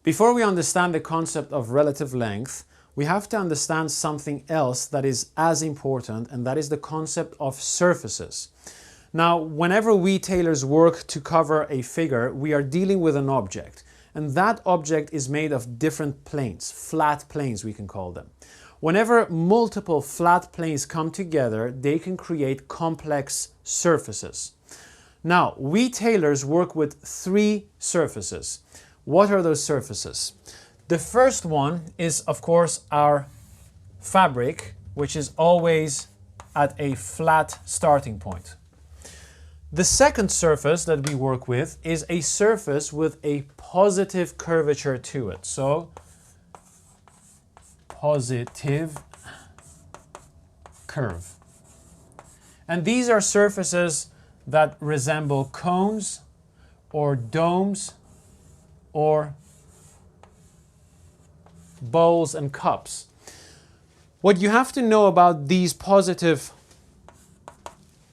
Before we understand the concept of relative length, we have to understand something else that is as important, and that is the concept of surfaces. Now, whenever we tailors work to cover a figure, we are dealing with an object, and that object is made of different planes, flat planes we can call them. Whenever multiple flat planes come together, they can create complex surfaces. Now, we tailors work with 3 surfaces. What are those surfaces? The first one is, of course, our fabric, which is always at a flat starting point. The second surface that we work with is a surface with a positive curvature to it. So, positive curve. And these are surfaces that resemble cones or domes or bowls and cups. What you have to know about these positive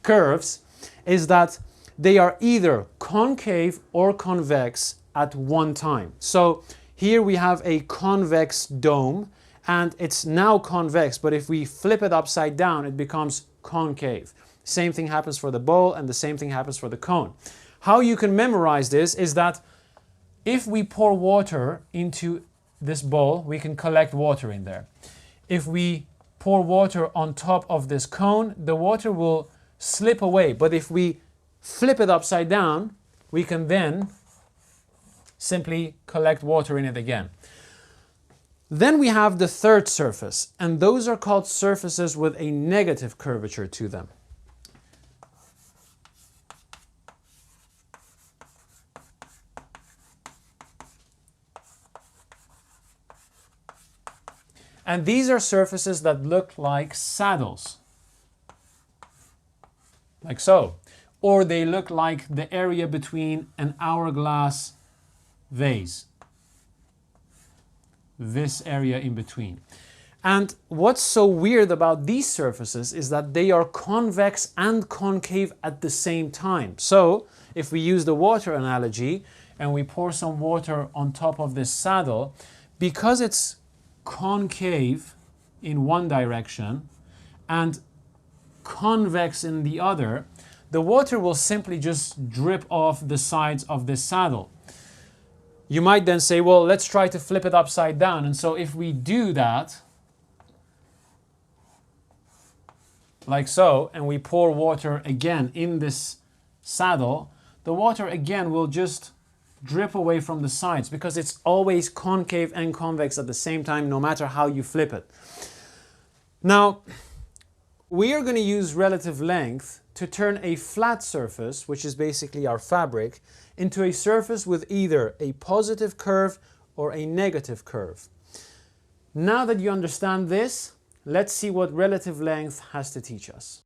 curves is that they are either concave or convex at one time. So here we have a convex dome and it's now convex, but if we flip it upside down, it becomes concave. Same thing happens for the bowl and the same thing happens for the cone. How you can memorize this is that if we pour water into this bowl, we can collect water in there. If we pour water on top of this cone, the water will slip away. But if we flip it upside down, we can then simply collect water in it again. Then we have the third surface, and those are called surfaces with a negative curvature to them. And these are surfaces that look like saddles, like so. Or they look like the area between an hourglass vase, this area in between. And what's so weird about these surfaces is that they are convex and concave at the same time. So if we use the water analogy and we pour some water on top of this saddle, because it's concave in one direction and convex in the other, the water will simply just drip off the sides of this saddle. You might then say, well, let's try to flip it upside down. And so if we do that, like so, and we pour water again in this saddle, the water again will just drip away from the sides because it's always concave and convex at the same time, no matter how you flip it. Now, we are going to use relative length to turn a flat surface, which is basically our fabric, into a surface with either a positive curve or a negative curve. Now that you understand this, let's see what relative length has to teach us.